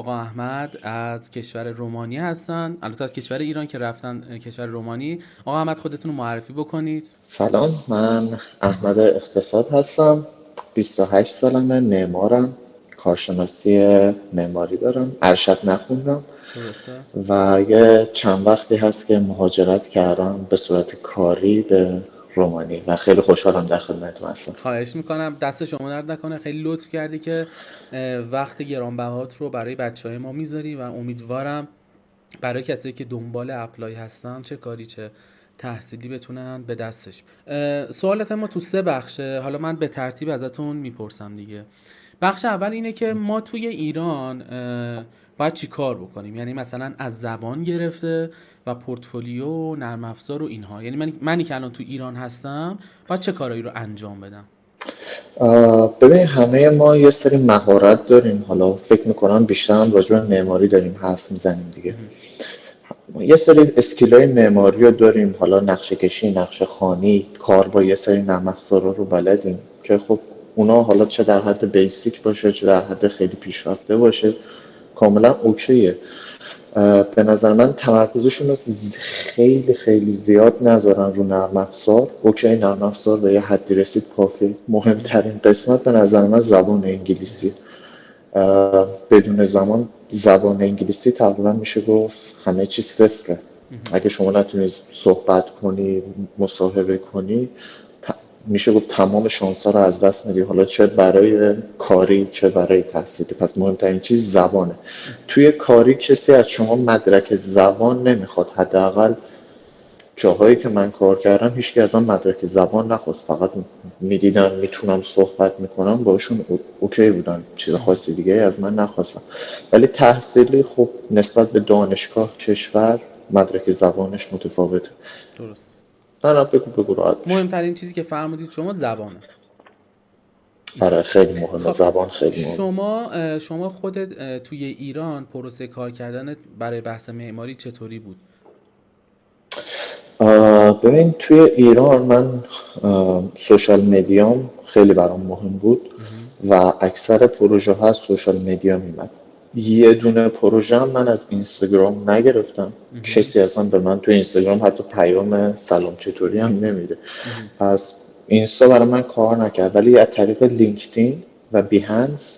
آقا احمد از کشور رومانی هستن، البته از کشور ایران که رفتن کشور رومانی. آقا احمد خودتون رو معرفی بکنید. سلام، من احمد اقتصاد هستم. 28 سالمه، معمارم. کارشناسی معماری دارم، ارشد نخوندم درسته؟ و یه چند وقتی هست که مهاجرت کردم به صورت کاری به رومانی و خیلی خوشحالم در خدمتتون هستم. خواهش میکنم، دست شما درد نکنه، خیلی لطف کردی که وقت گرانبهات رو برای بچهای ما میذاری و امیدوارم برای کسایی که دنبال اپلای هستن، چه کاری چه تحصیلی، بتونن به دستش. سوالات ما تو 3 بخشه، حالا من به ترتیب ازتون میپرسم دیگه. بخش اول اینه که ما توی ایران باید چی کار بکنیم، یعنی مثلا از زبان گرفته و پورتفولیو و نرم افزار و اینها، یعنی منی که الان تو ایران هستم باید چه کارایی رو انجام بدم. ببین، همه ما یه سری مهارت داریم. حالا فکر میکنم بیشتر هم راجع به معماری داریم حرف میزنیم دیگه. یه سری اسکیلای معماری رو داریم، حالا نقشه کشی، نقشه خوانی، کار با یه سری نرم افزارا رو بلدیم که خب اونا حالا چه در حد بیسیک باشه چه در حد خیلی پیشرفته باشه کاملا اوکیه. به نظر من تمرکزشون رو خیلی خیلی زیاد نذارن رو نرم افزار. اوکی، نرم افزار به یه حدی رسید کافی. مهمترین قسمت به نظر من زبان انگلیسی. بدون زبان انگلیسی تقریبا میشه گفت همه چی صفره. اگه شما نتونید صحبت کنی، مصاحبه کنی، میشه گفت تمام شانس ها رو از دست میدی، حالا چه برای کاری چه برای تحصیلی. پس مهمترین چیز زبانه. توی کاری کسی از شما مدرک زبان نمیخواد. حداقل جاهایی که من کار کردم هیچکی از من مدرک زبان نخواست، فقط میدیدن میتونم صحبت میکنم باشون اوکی بودن، چیز خاصی دیگه از من نخواستم. ولی تحصیلی خب نسبت به دانشگاه کشور مدرک زبانش متفاوته. درست. نه نه، بگو راحت باش. مهمترین چیزی که فرمودید شما زبانه. آره خیلی مهمه، خب زبان خیلی مهمه. شما خودت توی ایران پروسه کار کردن برای بحث معماری چطوری بود؟ ببین، توی ایران من سوشال مدیام خیلی برام مهم بود و اکثر پروژه ها از سوشال مدیا میمد. یه دونه پروژه هم من از اینستاگرام نگرفتم. کسی اصلا به من توی اینستاگرام حتی پیام سلام چطوری هم نمیده. پس اینستا برای من کار نکرد، ولی از طریق لینکدین و بیهنس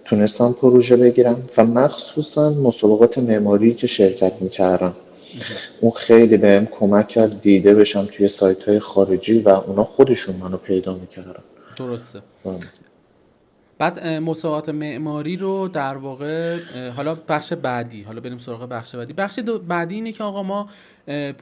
تونستم پروژه بگیرم و مخصوصا مسابقات معماری که شرکت میکردم اون خیلی بهم کمک کرد دیده بشم توی سایت های خارجی و اونا خودشون منو پیدا میکردن. درسته. بعد مسابقات معماری رو در واقع حالا بخش بعدی، حالا بریم سراغ بخش بعدی. بعدی اینه که آقا ما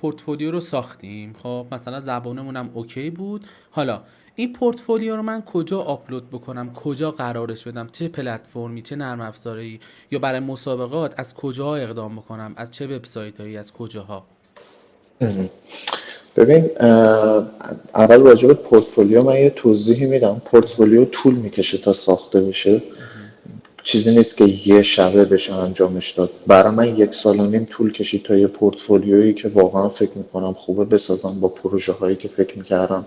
پورتفولیو رو ساختیم، خب مثلا زبانمون هم اوکی بود. حالا این پورتفولیو رو من کجا آپلود بکنم، کجا قرارش بدم، چه پلتفرمی، چه نرم افزاری، یا برای مسابقات از کجا اقدام بکنم، از چه وبسایتایی، از کجاها؟ ببین، اول راجع به پورتفولیو من یه توضیحی میدم. پورتفولیو طول میکشه تا ساخته بشه، چیزی نیست که یه شبه بشه انجامش داد. برای من 1 سال و نیم طول کشید تا یه پورتفولیویی که واقعا فکر میکنم خوبه بسازم، با پروژه هایی که فکر میکردم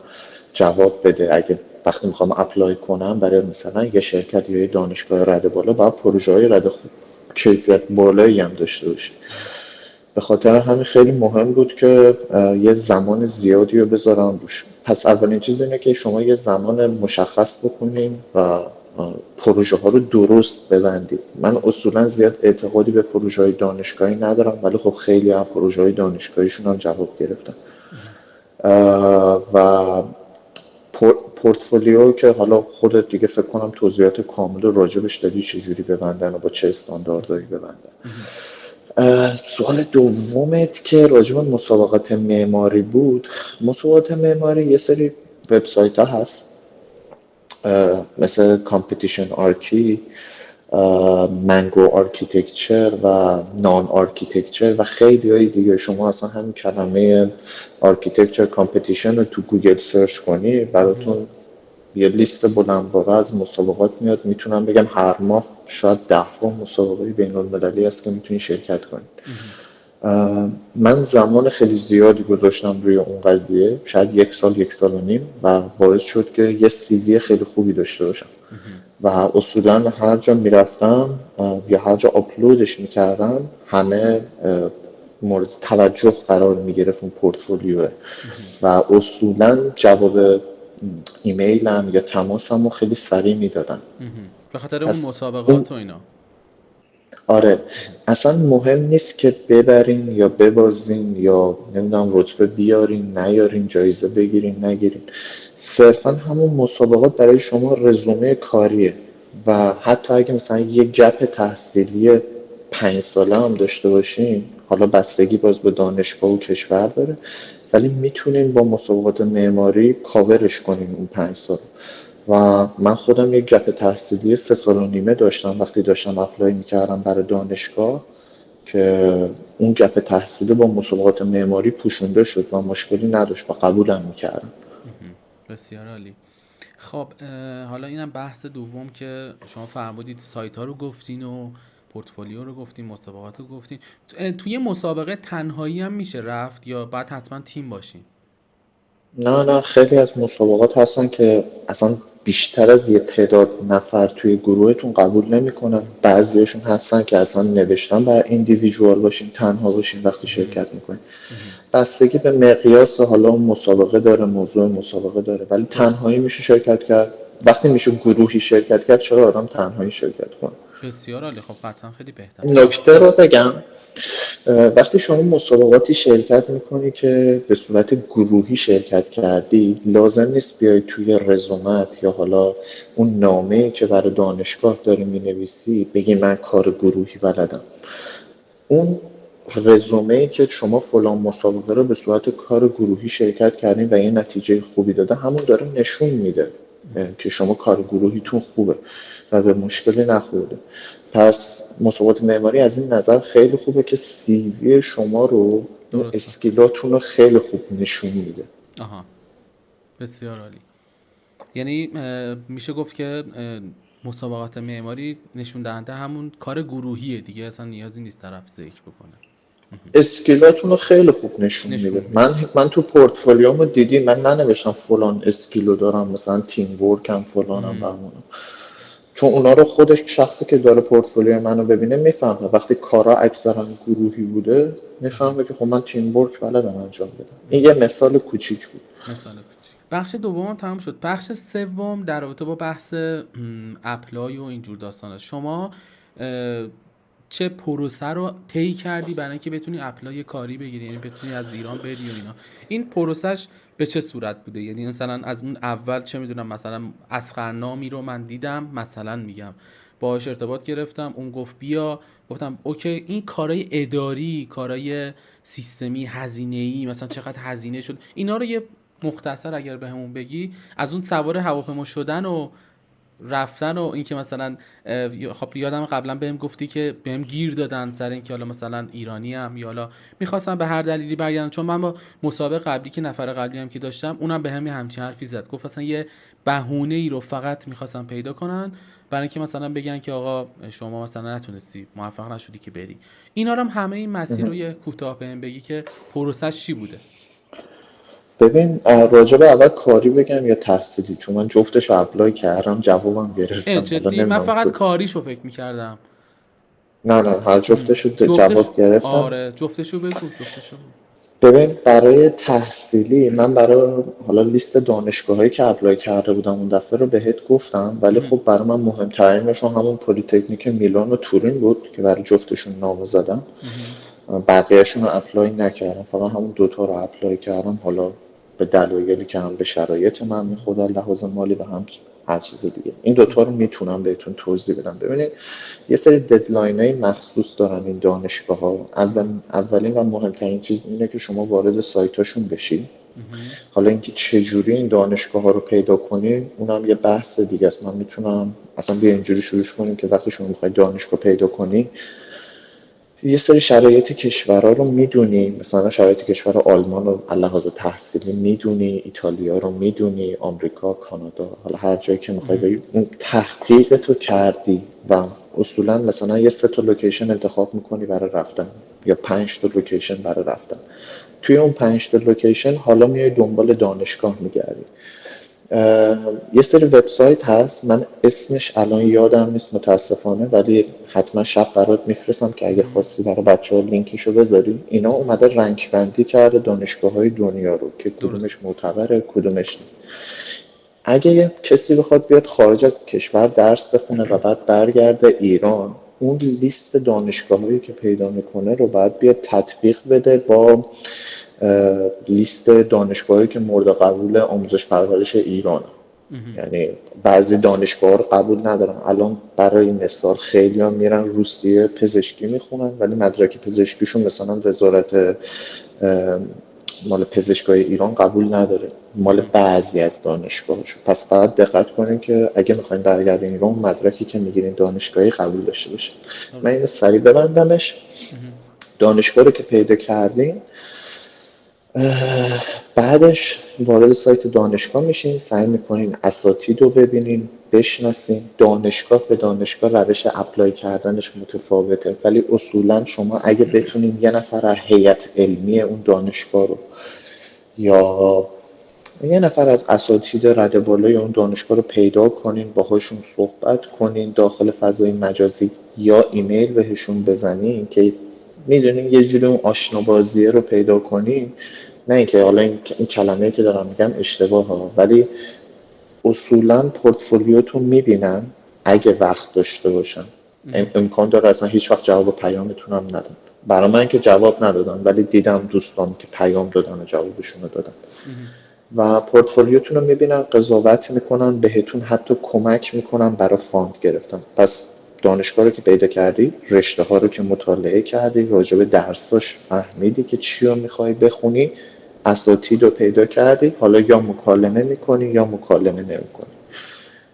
جواب بده. اگه وقتی میخوام اپلای کنم برای مثلا یه شرکت یا یه دانشگاه رده بالا، باید پروژه های رده خوب کیفیت بالایی هم داشته باشه. به خاطر همین خیلی مهم بود که یه زمان زیادی رو بذارم روش. پس اولین چیز اینه که شما یه زمان مشخص بکنین و پروژه ها رو درست ببندید. من اصولا زیاد اعتقادی به پروژه های دانشگاهی ندارم، ولی خب خیلی هم پروژه های دانشگاهیشون هم جواب گرفتن. و پورتفولیو که حالا خودت دیگه فکر کنم توضیحات کامل راجبش دادی، چجوری ببندن و با چه استانداردهایی ببندن. سوال دومت که راجب مسابقات معماری بود. مسابقات معماری یه سری وبسایت ها هست مثل کامپیتیشن آرکی، منگو آرکیتکچر و نان آرکیتکچر و خیلی های دیگه. شما اصلا همین کلمه آرکیتکچر کامپیتیشن رو تو گوگل سرچ کنی براتون یه لیست بلندباره از مسابقات میاد. میتونم بگم هر ماه شاید 10 مسابقه بین المللی هست که میتونی شرکت کنی. من زمان خیلی زیادی گذاشتم روی اون قضیه، شاید 1 سال 1 سال و نیم، و باعث شد که یه CV خیلی خوبی داشته باشم و اصولا هر جا میرفتم یا هر جا آپلودش میکردم همه مورد توجه قرار میگرفت اون پورتفولیوه و اصولا جواب ایمیلم یا تماسم رو خیلی سریع میدادن. به خاطر اون پس اون مسابقات و اینا. آره، اصلا مهم نیست که ببرین یا ببازین یا نمیدونم رتبه بیارین نیارین، جایزه بگیرین نگیرین، صرفا همون مسابقات برای شما رزومه کاریه و حتی اگه مثلا یه گپ تحصیلی 5 ساله هم داشته باشین، حالا بستگی باز به دانشگاه و کشور داره، ولی میتونین با مسابقات معماری کاورش کنین اون 5 سال. و من خودم یک گپ تحصیلی 3 سال و نیمه داشتم وقتی داشتم اپلای میکردم برای دانشگاه، که اون گپ تحصیلی با مسابقات معماری پوشونده شد و مشکلی نداشت و قبولم میکردم. بسیار عالی. خب حالا اینم بحث دوم که شما فرمودید سایت ها رو گفتین و پورتفولیو رو گفتین، مسابقات رو گفتین. توی مسابقه تنهایی هم میشه رفت یا باید حتما تیم باشین؟ نه خیلی از مسابقات هستن که اصلا بیشتر از یه تعداد نفر توی گروهتون قبول نمیکنن. بعضیاشون هستن که اصلا نوشتن برای ایندیویدوال باشین، تنها باشین وقتی شرکت میکنین. بستگی به مقیاس حالا اون مسابقه داره، موضوع مسابقه داره، ولی درست. تنهایی میشه شرکت کرد. وقتی میشه گروهی شرکت کرد، چرا آدم تنهایی شرکت کنه؟ بسیار عالی. خب قطعا خیلی بهتر. نکته رو بگم، وقتی شما مسابقاتی شرکت میکنی که به صورت گروهی شرکت کردی، لازم نیست بیای توی رزومت یا حالا اون نامه‌ای که برای دانشگاه داری مینویسی بگی من کار گروهی بلدم. اون رزومه‌ای که شما فلان مسابقه رو به صورت کار گروهی شرکت کردین و یه نتیجه خوبی داده، همون داره نشون میده که شما کار گروهیتون خوبه و به مشکلی نخورده. پس مسابقات معماری از این نظر خیلی خوبه که CV شما رو، اون درسته. اسکیلاتون رو خیلی خوب نشون میده. آها. بسیار عالی. یعنی میشه گفت که مسابقات معماری نشون دهنده همون کار گروهیه دیگه، اصلا نیازی نیست طرف ذکر بکنه. اسکیلاتون رو خیلی خوب نشون نشون میده. میده. من تو پورتفولیومو دیدی، من ننوشتم فلان اسکیلو دارم، مثلا تیم ورکم فلانم بهمونم، چون اونا رو خودش شخصی که داره پورتفولیو منو ببینه میفهمه. وقتی کارا اکثرا گروهی بوده میفهمه که خب من تیم ورک بلدم انجام بدم. این یه مثال کوچیک بود. مثال کوچیک. بخش دوم تمام شد. بخش سوم در رابطه با بحث اپلای و اینجور داستانا، شما چه پروسه رو طی کردی برای اینکه بتونی اپلای کاری بگیری، یعنی بتونی از ایران بری و اینا؟ این پروسش به چه صورت بوده؟ یعنی مثلا از اون اول چه میدونم، مثلا اسقرنامی رو من دیدم، مثلا میگم باهاش ارتباط گرفتم، اون گفت بیا، گفتم اوکی، این کارهای اداری، کارهای سیستمی، هزینه‌ای، مثلا چقدر هزینه شد، اینا رو یه مختصر اگر بهمون بگی، از اون سوار هواپیما شدن و رفتن و اینکه مثلا خب یادم قبلا بهم گفتی که بهم گیر دادن سر اینکه حالا مثلا ایرانی ام یا حالا میخواستم به هر دلیلی برگردم، چون من با مسابقه قبلی که نفر قبلی هم که داشتم اونم بهم همچین حرفی زد، گفت اصلا یه بهونه ای رو فقط میخواستم پیدا کنن برای اینکه مثلا بگن که آقا شما مثلا نتونستی، موفق نشدی که بری. اینا رو هم همه این مسیر رو یه کوتاه بهم بگی که پروسش چی بوده. ببین، راجع به اول کاری بگم یا تحصیلی؟ چون من جفتش رو اپلای کردم، جوابم گرفتم، حالا جدی من نمیدونم فقط کاریشو فکر میکردم. نه هر جفتش رو جفتش. جواب گرفتم. آره جفتشو بگو، جفتشو بگو. ببین، برای تحصیلی من برای حالا لیست دانشگاهایی که اپلای کرده بودم اون دفعه رو بهت گفتم، ولی خب برای من مهمترینشون همون پلی‌تکنیک میلان و تورین بود که برای جفتشون نامو زدم. بقیهشون رو اپلای نکردم، فقط همون دوتا رو اپلای کردم، حالا به دلایلی که هم به شرایط من میخورد لحاظ مالی و هم هر چیز دیگه. این دوتا رو میتونم بهتون توضیح بدم. ببینید، یه سری ددلاین های مخصوص دارن این دانشگاه ها. اولین و مهمترین چیز اینه که شما وارد سایت هاشون بشید. حالا اینکه چجوری این دانشگاه ها رو پیدا کنید اونم یه بحث دیگه است. من میتونم اصلا بیا اینجوری شروع کنیم که وقتی شما میخواید دانشگاه پیدا کنی، یه سری شرایط کشورها رو میدونی، مثلا شرایط کشور آلمان رو لحاظ تحصیلی میدونی، ایتالیا رو میدونی، آمریکا، کانادا، حالا هر جایی که میخوای بری اون تحقیق تو کردی و اصولا مثلا یه 3 تا لوکیشن انتخاب میکنی برای رفتن. یا 5 تا لوکیشن برای رفتن. توی اون 5 تا لوکیشن حالا میای دنبال دانشگاه میگردی. یه سری وبسایت هست، من اسمش الان یادم نیست متاسفانه، ولی حتما شب برات میفرستم که اگه خواستی برای بچه‌ها لینکشو بذاری. اینا اومده رنک بندی کرده دانشگاه‌های دنیا رو که درست. کدومش معتبره کدومش نه. اگه یه کسی بخواد بیاد خارج از کشور درس بخونه و بعد برگرده ایران، اون لیست دانشگاهایی که پیدا میکنه رو باید بیاد تطبیق بده با لیست دانشگاهایی که مورد قبول آموزش پرورش ایران. یعنی بعضی دانشگاه رو قبول ندارن. الان برای مثال خیلی هم میرن روسیه پزشکی میخونن ولی مدرک پزشکیشون مثلا وزارت مال پزشکای ایران قبول نداره، مال بعضی از دانشگاهش. پس باید دقت کنین که اگه میخواین برگردین ایران مدرکی که میگیرین دانشگاهی قبول داشته باشه. من اینو سریع ببندمش. دانشگاه رو که پیدا کردین، بعدش وارد سایت دانشگاه میشین، سعی میکنین اساتید رو ببینین، بشناسین. دانشگاه به دانشگاه روش اپلای کردنش متفاوته، ولی اصولا شما اگه بتونین یه نفر از هیئت علمی اون دانشگاه رو یا یه نفر از اساتید رده بالای اون دانشگاه رو پیدا کنین، باهاشون صحبت کنین داخل فضای مجازی یا ایمیل بهشون بزنین که میدونین یه جوری اون آشنا بازیه رو پیدا کنین. نه اینکه حالا این کلمه که دارم میگم اشتباه ها، ولی اصولا پورتفولیوتون میبینن اگه وقت داشته باشن. امکان داره اصلا هیچ وقت جواب پیامتون هم ندن. برای من که جواب ندادن ولی دیدم دوستان که پیام دادن و جوابشون رو دادن. و پورتفولیوتون رو میبینن، قضاوت میکنن، بهتون حتی کمک میکنن برای فاند گرفتن. پس دانشگاه رو که پیدا کردی، رشته ها رو که مطالعه کردی، راجع به درساش فهمیدی که چی رو میخوای بخونی، اساتید رو پیدا کردی، حالا یا مکالمه میکنی یا مکالمه نمیکنی.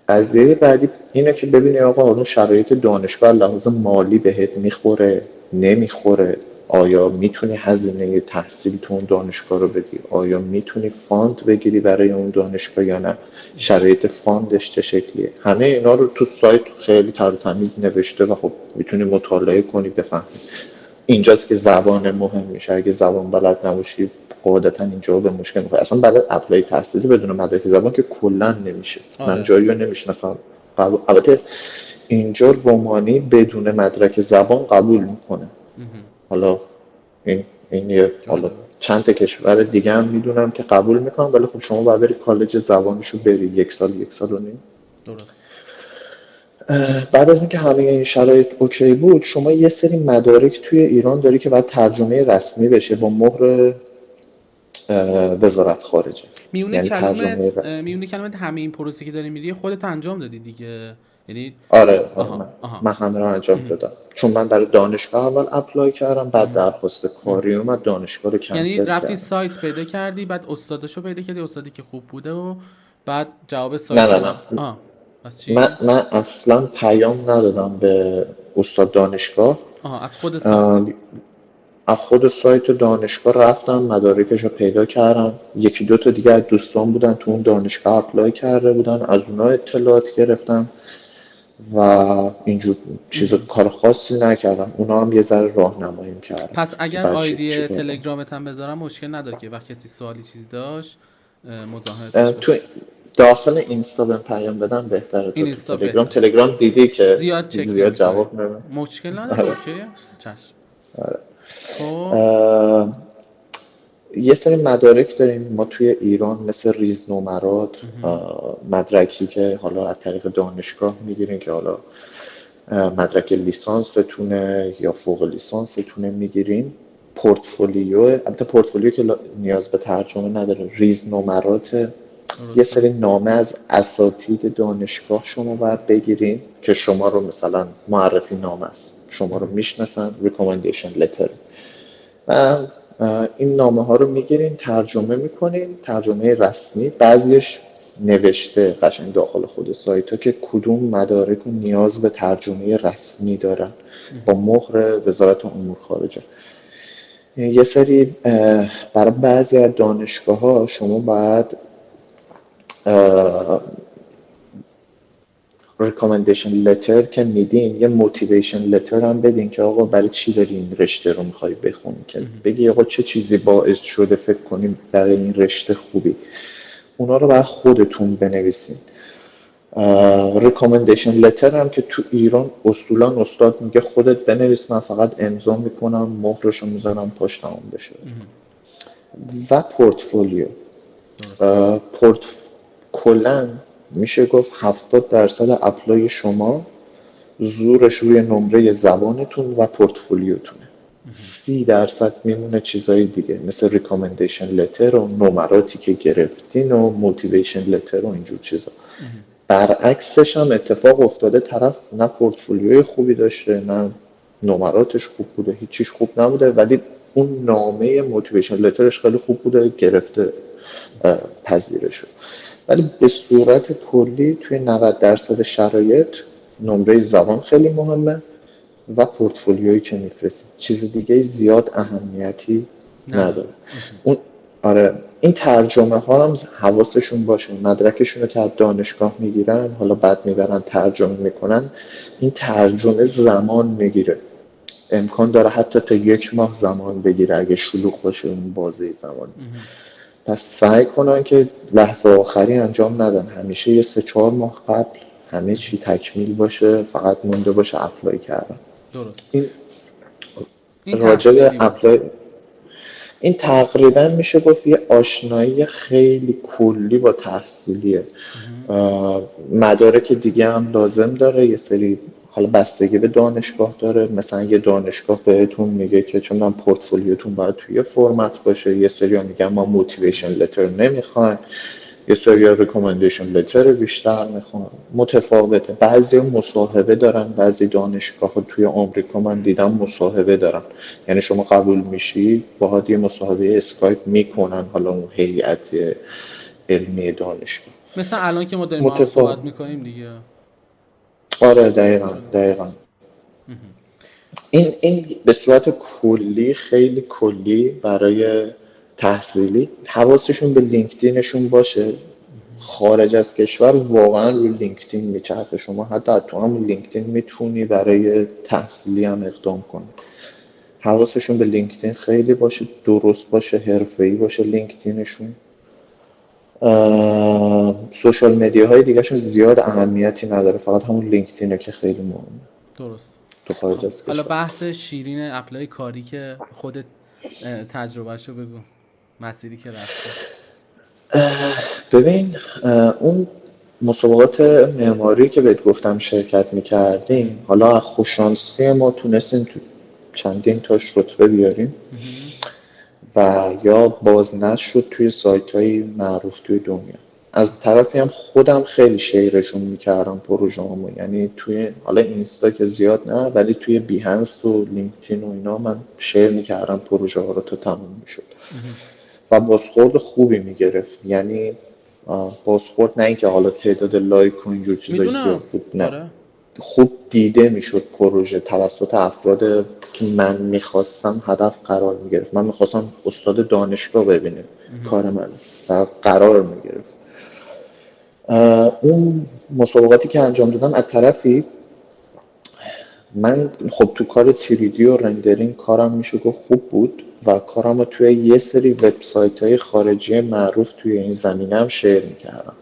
قضیه بعدی اینه که ببینی آقا اون شرایط دانشگاه لحاظ مالی بهت میخوره نمیخوره، آیا میتونی هزینه تحصیل تو اون دانشگاه رو بدی، آیا میتونی فاند بگیری برای اون دانشگاه یا نه، شرایط فاندش چه شکلیه. همه اینا رو تو سایت خیلی تر و تمیز نوشته و خب میتونی مطالعه کنی بفهمی. اینجاست که زبان مهم میشه. اگه زبان بلد نباشی قاعدتا اینجا به مشکل میخوره. اصلا بلد اپلای تحصیلی بدون مدرک زبان که کلا نمیشه. من جایی رو نمیشناسم. البته اینجا رومانی بدون مدرک زبان قبول میکنه. حالا این یه حالا چند تا کشور دیگه هم میدونم که قبول میکنم، ولی خب شما باید بری کالج زبانشو بری 1 سال 1 سال و نیم. درست. بعد از اینکه همه این شرایط اوکی بود، شما یه سری مدارک توی ایران داری که باید ترجمه رسمی بشه با مهر وزارت خارجه. میونه یعنی کلمت همه این پروسه که داری میری خودت انجام دادی دیگه؟ یعنی آره من همه رو انجام دادم، چون من برای دانشگاه اول اپلای کردم، بعد درخواست کاری اومد، دانشگاه رو کنسل یعنی کردم. رفتی سایت پیدا کردی، بعد استادشو پیدا کردی، استادی که خوب بوده و بعد جواب سایت نه من اصلا پیام ندادم به استاد دانشگاه. از خود سایت از خود سایت دانشگاه رفتم مدارکش رو پیدا کردم. یکی دو تا دیگه از دوستان بودن تو اون دانشگاه اپلای کرده بودن، از اونا اطلاعات گرفتم و اینجور کار خاصی نکردم. اونا هم یه ذره راهنماییم کردن. پس اگر آیدی تلگرامت هم بذارم مشکل نداره که وقت کسی سوالی چیزی داشت مزاحمتش تو داخل اینستا بهم پیام بدن بهتره. تو تلگرام دیدی که زیاد جواب نمیدن. مشکل نداره. اوکی چشم. یه سری مدارک داریم ما توی ایران مثل ریزنمرات، مدرکی که حالا از طریق دانشگاه میگیرین که حالا مدرک لیسانستونه یا فوق لیسانستونه میگیرین. البته پورتفولیو که نیاز به ترجمه نداره، ریزنمرات. یه سری نامه از اساتید دانشگاه شما باید بگیرین که شما رو مثلا معرفی نامه است، شما رو میشناسن، ریکامندیشن لتر. و این نامه ها رو میگیرین، ترجمه میکنین، ترجمه رسمی. بعضیش نوشته قشنگ داخل خود سایت ها که کدوم مدارک رو نیاز به ترجمه رسمی دارن با مهر وزارت امور خارجه. یه سری برای بعضی از دانشگاه ها شما باید ریکامندیشن لتر که میدین یه موتیویشن لتر هم بدین که آقا برای چی داری این رشته رو میخوای بخونی، که بگی آقا چه چیزی باعث شده فکر کنیم برای این رشته خوبی. اونا رو باید خودتون بنویسین. ریکامندیشن لتر هم که تو ایران اصولا استاد میگه خودت بنویس، من فقط امضا میکنم مهرشو میزنم پاش تمام بشه. و پورتفولیو. پورت کلا میشه گفت 70% اپلای شما زورش روی نمره زبانتون و پورتفولیوتونه. 30% میمونه چیزای دیگه مثل ریکامندیشن لتر و نمراتی که گرفتین و موتیویشن لتر و اینجور چیزا. برعکسش هم اتفاق افتاده، طرف نه پورتفولیوی خوبی داشته نه نمراتش خوب بوده، هیچیش خوب نبوده، ولی اون نامه موتیویشن لترش خیلی خوب بوده، گرفته پذیرش شد. ولی به صورت کلی توی 90% شرایط نمره زبان خیلی مهمه و پورتفولیویی که میفرستید. چیز دیگه زیاد اهمیتی نداره. اون آره، این ترجمه ها هم حواسشون باشه، مدرکشون رو که از دانشگاه میگیرن حالا بعد میبرن ترجمه میکنن، این ترجمه زمان میگیره، امکان داره حتی تا 1 ماه زمان بگیره اگه شلوغ باشه اون بازه زمان. پس سعی کنن که لحظه آخری انجام ندن، همیشه یه 3-4 ماه قبل همه چی تکمیل باشه، فقط مونده باشه اپلای کردن. درست. این راجع به اپلای، این تقریبا میشه گفت یه آشنایی خیلی کلی با تحصیلیه. مدارک دیگه هم لازم داره، یه سری حالا بستگی به دانشگاه داره، مثلا یه دانشگاه بهتون میگه که چون من پورتفولیوتون باید توی فرمت باشه، یه سری ها میگن ما موتیویشن لتر نمیخوایم، یه سری ریکامندیشن لتر بیشتر میخوان، متفاوته. بعضی مصاحبه دارن، بعضی دانشگاه ها توی آمریکا من دیدم مصاحبه دارن، یعنی شما قبول میشی باهات یه مصاحبه اسکایپ میکنن، حالا اون هیئت علمی دانشگاه، مثلا الان که ما داریم با هم صحبت میکنیم دیگه. آره دقیقا. این به صورت کلی، خیلی کلی برای تحصیلی حواسشون به لینکدینشون باشه. خارج از کشور واقعا روی لینکدین میچرخه، شما حتی تو همون لینکدین میتونی برای تحصیلی هم اقدام کنی. حواسشون به لینکدین خیلی باشه، درست باشه، حرفه‌ای باشه لینکدینشون. سوشال مدیاهای دیگهشون زیاد اهمیتی نداره، فقط همون لینکدینه که خیلی مهمه. درست. تو خارج از حالا کشور. بحث شیرین اپلای کاری که خودت تجربهشو بگو، مسیری که رفتی. ببین اون مسابقات معماری که بهت گفتم شرکت میکردیم، حالا خوششانسی ما تونستیم تو چندین تاش رتبه بیاریم و یا بازنشر شد توی سایت های معروف توی دنیا. از طرفی هم خودم خیلی شیرشون میکردم پروژه‌امو، یعنی توی حالا اینستا که زیاد نه، ولی توی بیهنس و لینکدین و اینا من شیر میکردم پروژه ها رو تا تموم میشد و بازخورد خوبی میگرفت. یعنی بازخورد نه اینکه حالا تعداد لایک و اینجور چیزای زیاد بود، نه، آره. خوب دیده میشد پروژه توسط افراد که من میخواستم هدف قرار میگرفت. من میخواستم استاد دانشگاه ببینه کار من و قرار میگرفت. اون مسابقاتی که انجام دادم از طرفی من خب تو کار تیریدی و رندرینگ کارم میشه گفت خوب بود و کارم رو توی یه سری وبسایت های خارجی معروف توی این زمینه هم شیر میکردم،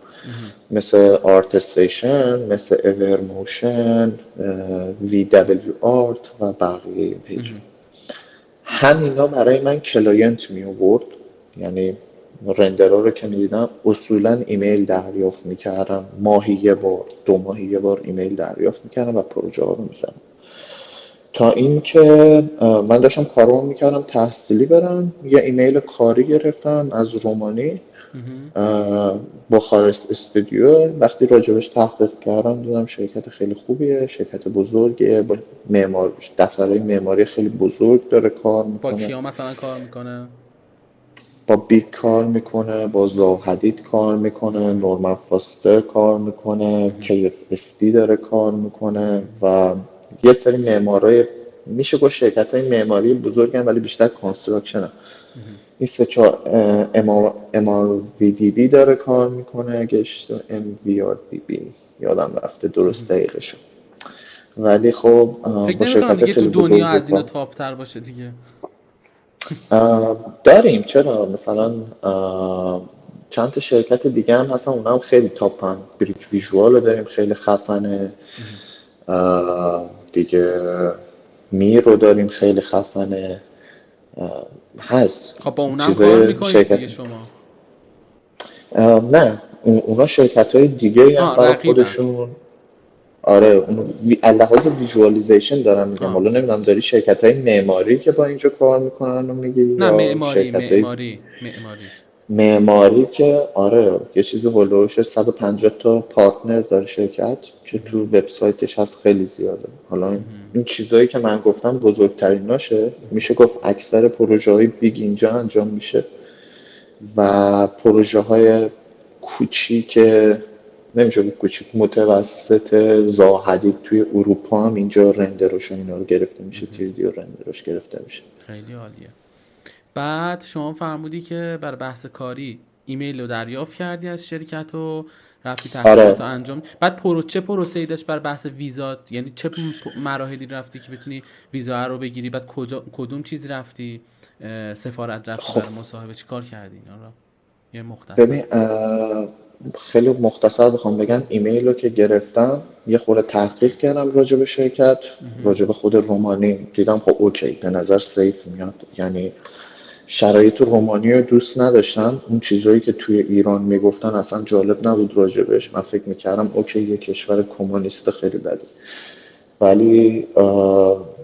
مثل آرت استیشن، مثل اورموشن، VW آرت و بقیه پیج. همینا برای من کلاینت می آورد، یعنی رندرها رو که میدیدم اصولا ایمیل دریافت میکردم، ماهی یه بار 2 ماهی یه بار ایمیل دریافت میکردم و پروژه ها رو میزدم. تا اینکه من داشتم کارو میکردم تحصیلی برم، یه ایمیل کاری گرفتم از رومانی، بخارست استودیو. وقتی راجبش تحقیق کردم دیدم شرکت خیلی خوبیه، شرکت بزرگیه، با دفترهای معماری خیلی بزرگ داره کار میکنه. با کیا مثلا کار میکنه؟ با بیگ کار میکنه، با زاهدید کار میکنه، نورمن فاستر کار میکنه، KFSD داره کار میکنه و یه سری معمارای میشه گفت شرکت‌های معماری بزرگن ولی بیشتر کانستراکشن. این 3-4 MRVDB داره کار میکنه، MVRDB یادم رفته درست دقیقشو. ولی خب فکر با نمی کنم شرکت دیگه تو خیلی دنیا بزرگ از اینا کار تاپ تر باشه دیگه. داریم. چرا مثلا چند تا شرکت دیگه هم هستن، اونا هم خیلی تاپن. بریک ویژوال رو داریم خیلی خفنه. دیگه میر رو داریم خیلی خفنه. هست خب با اونم کار چیزای میکنید شرکت. دیگه شما؟ نه اونا شرکت های دیگه هم برای رقیبم. خودشون. آره اون لحاظ ویژوالیزیشن دارم میگم. حالا نمیدونم داری شرکت های معماری که با اینجا کار میکنن رو میگی نه، یا معماری شرکت های معماری معماری. معماری که آره یه چیزی هلوش 150 تا پارتنر داره شرکت که تو وبسایتش هست، خیلی زیاده. حالا این چیزایی که من گفتم بزرگتریناشه، میشه گفت اکثر پروژه های بیگ اینجا انجام میشه و پروژه های کوچیک، نمیشه گفت کوچیک، متوسط زاحدی توی اروپا هم اینجا رندرش و اینا رو گرفته میشه، تیردی و رندرش گرفته میشه. خیلی عالیه. بعد شما فرمودی که برای بحث کاری ایمیل رو دریافت کردی از شرکت و رفتی تحقیقات آره رو انجام. بعد چه پروسه‌ای داشت برای بحث ویزا؟ یعنی چه مراحلی رفتی که بتونی ویزا رو بگیری؟ بعد کدوم چیز رفتی؟ سفارت رفتی خب برای مصاحبه؟ چی کار کردی اینا رو؟ یه مختصر. ببین خیلی مختصر بخوام بگم، ایمیل رو که گرفتم یه خورده تحقیق کردم راجع به شرکت، راجع به خود رومانی. دیدم خب اوکی، به نظر سیف میاد. یعنی شرایط رومانی رو دوست نداشتم. اون چیزایی که توی ایران میگفتن اصلا جالب نبود راجبش. من فکر میکردم اوکی یه کشور کمونیست خیلی بده. ولی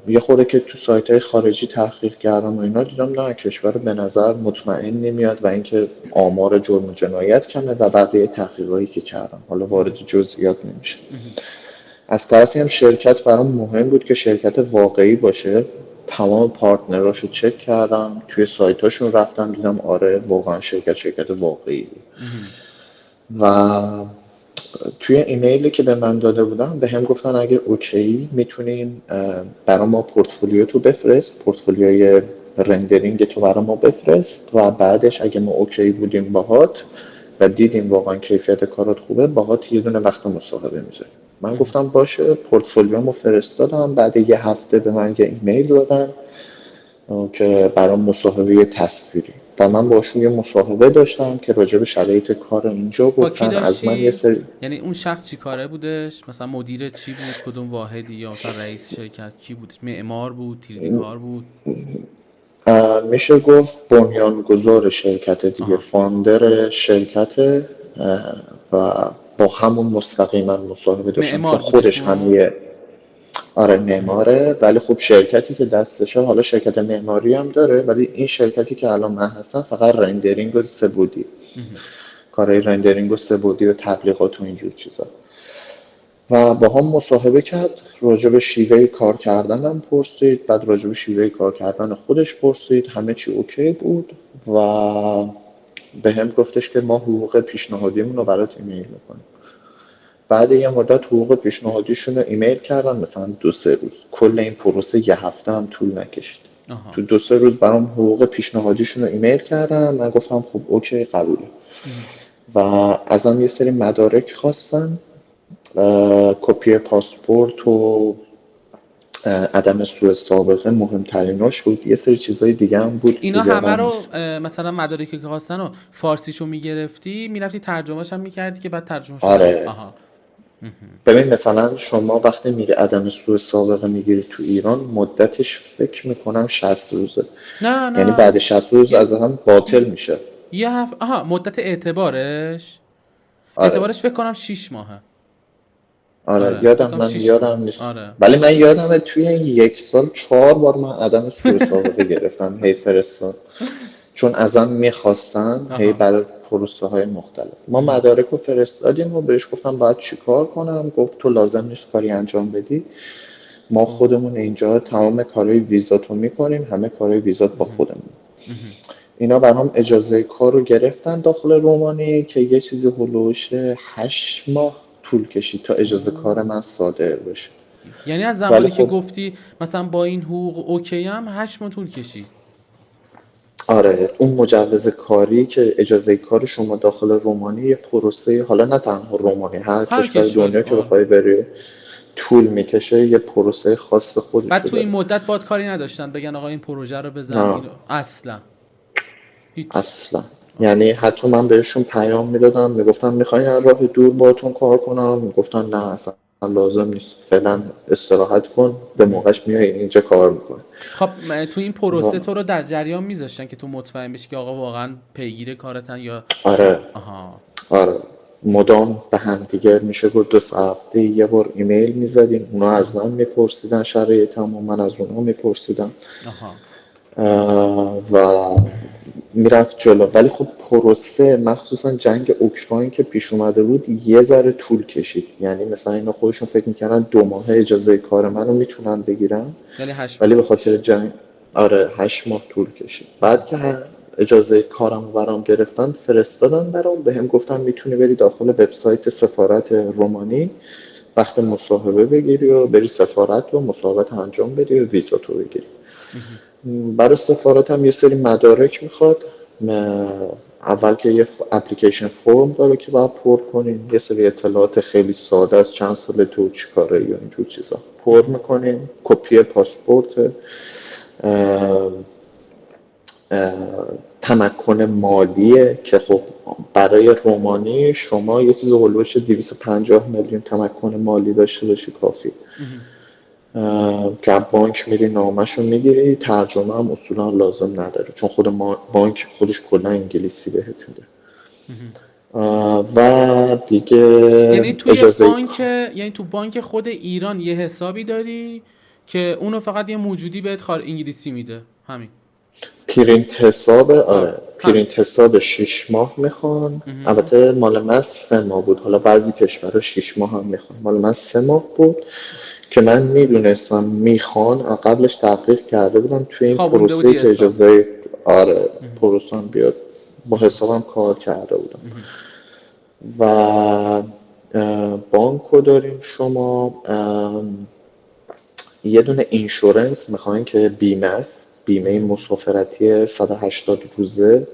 یه خورده که تو سایت های خارجی تحقیق کردم و اینا، دیدم نه، کشور به نظر مطمئن نمیاد و اینکه آمار جرم و جنایت کمه و بقیه تحقیقایی که کردم. حالا وارد جزئیات نمیشه. از طرفی هم شرکت برام مهم بود که شرکت واقعی باشه. تمام پارتنراشو چک کردم، توی سایتاشون رفتم دیدم آره واقعا شرکت واقعی بود. و توی ایمیلی که به من داده بودن به هم گفتن اگه اوکی میتونین برای ما پورتفولیو تو بفرست، پورتفولیوی رندرینگ تو برای ما بفرست و بعدش اگه ما اوکی بودیم باهات و دیدیم واقعا کیفیت کارات خوبه، باهات یه دونه وقت مصاحبه میذاریم. من گفتم باشه، پورتفولیومو فرستادم. بعد یه هفته به من یه ایمیل دادن که برای مصاحبه تصویری و من باشون یه مصاحبه داشتم که راجع به شرایط کار اینجا با کی گفتن. از من یه داشتی؟ سری یعنی اون شخص چی کاره بودش؟ مثلا مدیر چی بود؟ کدوم واحدی؟ یا مثلا رئیس شرکت کی بود؟ معمار بود؟ تیردی کار بود؟ میشه گفت بنیانگذار شرکت دیگه، آها. فاندر شرکت. و با همون مستقیما مصاحبه داشتم که معمار بودش خودش اون؟ همه. آره معماره، ولی خب شرکتی که دستشه، حالا شرکت معماری هم داره، ولی این شرکتی که الان من هستم فقط رندرینگ و سه‌بعدی، کارهای رندرینگ و سه‌بعدی و تبلیغات و اینجور چیزا. و با هم مصاحبه کرد، راجع به شیوه کار کردنم پرسید، بعد راجع به شیوه کار کردن خودش پرسید. همه چی اوکی بود و به هم گفتش که ما حقوق پیشنهادیمون رو برات ایمیل میکنیم. بعد یه مدت حقوق پیشنهادیشون رو ایمیل کردن، مثلا 2-3 روز. کل این پروسه یه هفته هم طول نکشید. آها. تو 2-3 روز برام حقوق پیشنهادیشون رو ایمیل کردن. من گفتم خب اوکی قبوله. و ازم یه سری مدارک خواستن، کپی پاسپورت و عدم سوء سابقه مهمتریناش بود. یه سری چیزای دیگه هم بود که اینا همه یادم رو نیست. مثلا مدارکی که خواستن رو فارسیشو میگرفتی میرفتی ترجمهش هم میکردی که بعد ترجمه شده؟ آره آها. ببین مثلا شما وقتی میری عدم سوء سابقه میگیری تو ایران، مدتش فکر میکنم 60 روزه. نه یعنی نه. بعد 60 روز یه از هم باطل یه میشه. آها، مدت اعتبارش. آره اعتبارش فکر کنم 6 ماهه. آره آره، فکر کنم من 6 ماه. یادم نیست. آره. ولی من یادمه توی این 1 سال 4 بار من عدم سوء سابقه گرفتم، هی فرستاد. چون ازم میخواستن هی آها. برای پروسه های مختلف. ما مدارک رو فرستادیم و بهش گفتم باید چیکار کنم. گفت تو لازم نیست کاری انجام بدی، ما خب. خودمون اینجا تمام کارهای ویزاتو میکنیم، همه کارهای ویزات با خودمون. اینا برام اجازه کار رو گرفتن داخل رومانی که یه چیزی هلوش 8 ماه طول کشید تا اجازه کار من صادر بشه. یعنی از ولی زمانی که خب گفتی مثلا با این حقوق اوکی هم 8 ماه طول کشید؟ آره اون مجوز کاری که اجازه کار شما داخل رومانی یه پروسه، حالا نه تنها رومانی، هر هر کشور کشوری. دنیا که آره. بخوای بری طول میکشه، یه پروسه خاص بعد خودشو تو این داره. مدت باد کاری نداشتن بگن آقا این پروژه رو بزن نه اینو؟ اصلا هیچ. اصلا. یعنی حتی من بهشون پیام میدادم میگفتم میخواین از راه دور باهاتون کار کنم، میگفتن نه اصلا لازم نیست، فعلا استراحت کن، به موقعش میای اینجا کار میکنی. خب تو این پروسه تو رو در جریان میذاشتن که تو مطمئن بشی که آقا واقعا پیگیر کارتن یا آره آها. آره مدام به هم دیگه میشه گفت 2 هفته یه بار ایمیل میزدیم، اونا از من میپرسیدن شرایطم و من از اونا میپرسیدم آها. و میرفت جلو. ولی خب پروسه مخصوصا جنگ اوکراین که پیش اومده بود یه ذره طول کشید. یعنی مثلا اینا خودشون فکر میکردن 2 ماه اجازه کار منو میتونن بگیرن، یعنی 8 ماه ولی به طول خاطر کشید. جنگ آره 8 ماه طول کشید. بعد که اجازه کارم رو برام گرفتن فرستادن برام، به هم گفتن میتونی بری داخل وبسایت سفارت رومانی وقت مصاحبه بگیری و بری سفارت و مصاحبت انجام بدی و ویزا تو بگیری. برای سفارت هم یه سری مدارک میخواد. اول که یه اپلیکیشن فرم داره که باید پر کنین، یه سری اطلاعات خیلی ساده از چند سال تو چی کاره یا اینجور چیزا پر میکنین، کپی پاسپورت، تمکن مالیه که خب برای رومانی شما یه چیز هولوش 250 میلیون تمکن مالی داشته باشی کافی. که بانک میری نامشو میگیری، ترجمه هم اصولا لازم نداره چون خود بانک خودش کلا انگلیسی بهت میده. و یعنی دیگه توی اجازه بانک، یعنی تو بانک خود ایران یه حسابی داری که اونو فقط یه موجودی بهت انگلیسی میده، همین. پرینت حساب، آره آره همین. پرینت حساب 6 ماه میخوان. البته مال من 3 ماه بود، حالا بعضی کشورها 6 ماه هم میخوان، مال من 3 ماه بود که من میدونستم میخوان، قبلش تحقیق کرده بودم توی این خوابونده پروسه بودی که حساب. اجازه آره پروسه بیاد با حسابم کار کرده بودم. و بانکو داریم شما، یه دونه اینشورنس میخواین که بیمه است، بیمه مسافرتی 180 روزه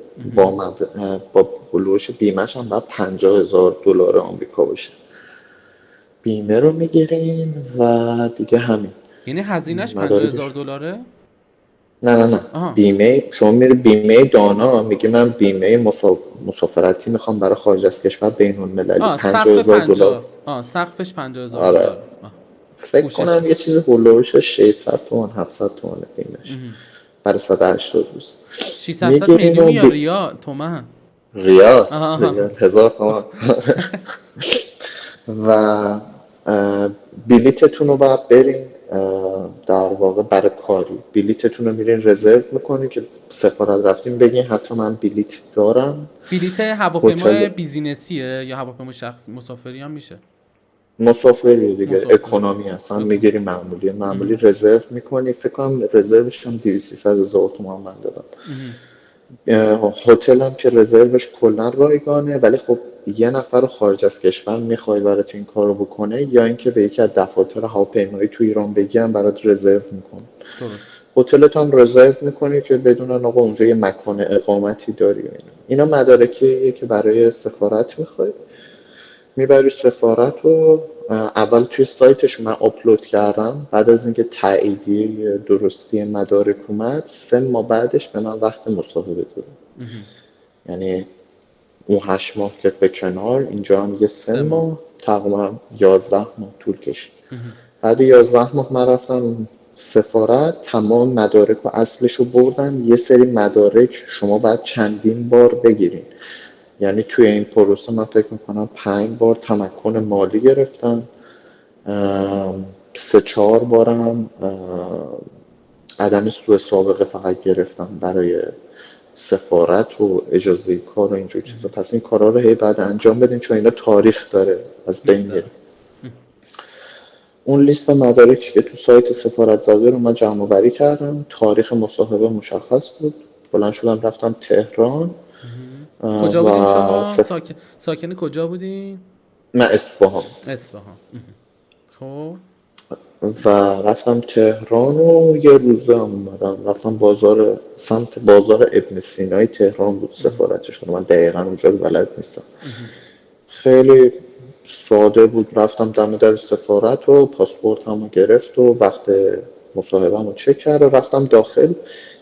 با بلوش بیمهش هم باید $50,000 آمریکا باشه. بیمه رو میگیریم و دیگه همین یعنی هزینهش مدارکش. $50,000؟ نه آها. بیمه شما میره بیمه دانا میگه من بیمه مسافرتی میخوام برای خارج از کشور بین المللی سقف $50,000. 50. سقفش $50,000 آره دلاره. فکر کنم یه پوششش. چیز هلوش 600 تومن 700 تومن بیمش برای 180 روز 600 میگیریم میلیون و یا ریال تومن؟ ریال آها. ریال 1000 تومن. و بلیتتون رو باید برین، در واقع برای کاری بلیتتون رو میرین رزرو میکنین که سفارت رفتین بگین حتی من بلیت دارم. بلیت هتل هواپیما بیزینسیه یا هواپیما شخص مسافری هم میشه؟ مسافری دیگه مسافر. اکونومی اصلا بکن. میگیری، معمولی رزرو میکنی. فکر کنم رزروش هم 200-300 تومن من دادم. هتل هم که رزروش کلا رایگانه، ولی خب یه نفر رو خارج از کشور میخوای برات این کارو بکنه یا اینکه به یکی از دفاتر هواپیمایی تو ایران بگم برات رزرو میکنه. درست. هتلت هم رزرو میکنی که بدون آقا اونجا یه مکان اقامتی داری و اینا درکیه که برای سفارت میخوای. میبری سفارت و اول توی سایتش من آپلود کردم، بعد از اینکه تاییدیه درستی مدارک اومد 3 ماه بعدش به من وقت مصاحبه داد. یعنی اون 8 ماه که به کنار، اینجا هم یه 3 ماه. 3 ماه، تقریبا 11 ماه طول کشید. بعد 11 ماه من رفتم سفارت، تمام مدارک و اصلش رو بردن. یه سری مدارک شما باید چندین بار بگیرین، یعنی توی این پروسه من فکر میکنم 5 بار تمکن مالی گرفتم، 3-4 بارم عدم سوء سابقه فقط گرفتم برای سفارت و اجازه کار و اینجور چیزا. پس این کارا رو هی بعد انجام بدین چون اینا تاریخ داره از بین میره. میگذره. اون لیست مدارکی که تو سایت سفارت زاده رو من جمع آوری کردم، تاریخ مصاحبه مشخص بود، بلند شدم رفتم تهران کجا و بودین شما؟ ساکن کجا بودین؟ من اصفهان. اصفهان. خب و رفتم تهران و یه روزه هم اومدم، رفتم سمت بازار ابن سینای تهران بود سفارتش، من دقیقا اونجا رو بلد نیستم. خیلی ساده بود، رفتم دم در سفارت و پاسپورت هم گرفت و وقت مصاحبه رو چک کرد و رفتم داخل.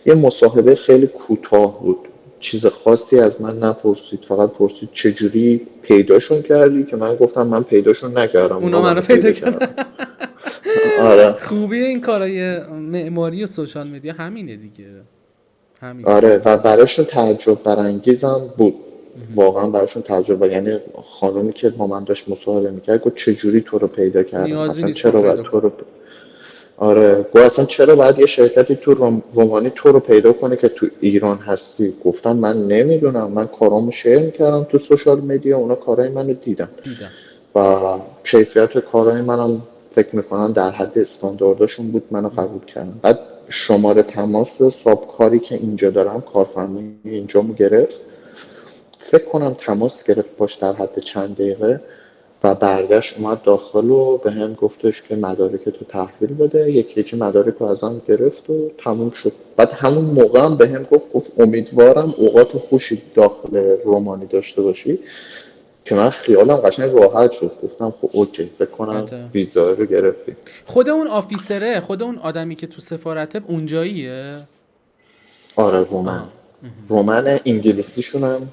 یه مصاحبه خیلی کوتاه بود، چیز خاصی از من نپرسید، فقط پرسید چجوری پیداشون کردی، که من گفتم من پیداشون نکردم، اونا اونا منو منو پیدا پیدا کردن. کردن. آره. خوبی این کارای معماری و سوشال مدیا همینه دیگه، همینه. آره و براشون تعجب برانگیزم بود، واقعا براشون تعجب یعنی خانومی که با من داشت مصاحبه میکرد گفت چجوری تو رو پیدا کردم، نیازی اصلا نیست ما چرا باید پیدا تو کنیم. رو آره گفت اصلا چرا باید یه شرکتی تو رومانی تو رو پیدا کنه که تو ایران هستی. گفتم من نمیدونم، من کارامو شیر میکردم تو سوشال مدیا، اونا کارای منو دیدن دیدم. و کیفیت کارهای منم فکر میکنم در حد استانداردشون بود، منو قبول کردن. بعد شماره تماس سابکاری که اینجا دارم، کارفرمای اینجامو گرفت، فکر کنم تماس گرفت باش در حد چند دقیقه و برگشت اومد داخل و به هم گفتش که مدارک تو تحویل بده. یکی مدارک رو ازم گرفت و تموم شد. بعد همون موقع هم به هم گفت امیدوارم اوقات خوشی داخل رومانی داشته باشی، که من خیالم قشنگ راحت شد. گفتم خب اوکی، فکر کنم عجب. ویزا رو گرفتیم. خود اون آفیسره، خود اون آدمی که تو سفارته اونجاییه؟ آره رومن. آها. مهم. رومن انگلیسیشون هم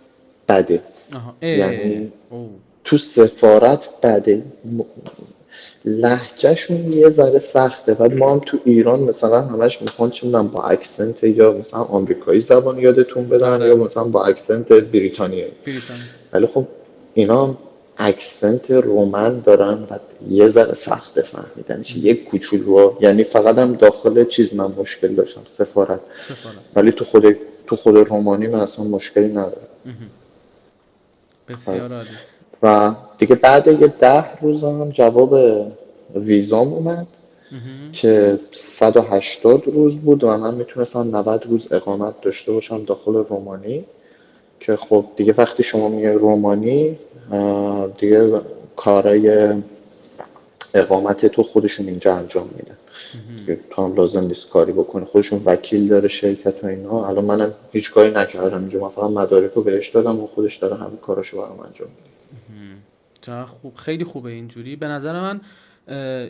بده، آها. یعنی او. تو سفارت بده، لهجهشون یه ذره سخته. بعد ما هم تو ایران مثلا همش میخوان چه می‌دونم با اکسنت یا مثلا آمریکایی زبان یادتون بدن یا آره. مثلا با اکسنت بریتانیایی، بریتانیا. ولی خب اینا هم اکسنت رومن دارن و یه ذره سخته فهمیدنش، یک کوچولو، یعنی فقط هم داخل چیز من مشکل داشتم سفارت، سفارت. ولی تو خود رومانی من اصلا مشکلی ندارم. آره. بسیار عالی. و دیگه بعد یه 10 روز هم جواب ویزام اومد مهم. که 180 روز بود و من میتونستم 90 روز اقامت داشته باشم داخل رومانی. که خب دیگه وقتی شما میای رومانی دیگه کارای اقامت تو خودشون اینجا انجام میدن، مهم. دیگه تو هم لازم نیست کاری بکنی، خودشون وکیل داره شرکت و اینا. الان منم هیچ کاری نکردم اینجا، من فقط مدارک رو بهش دادم و خودش داره همه کاراشو برام انجام میده. چقدر خوب، خیلی خوبه اینجوری. به نظر من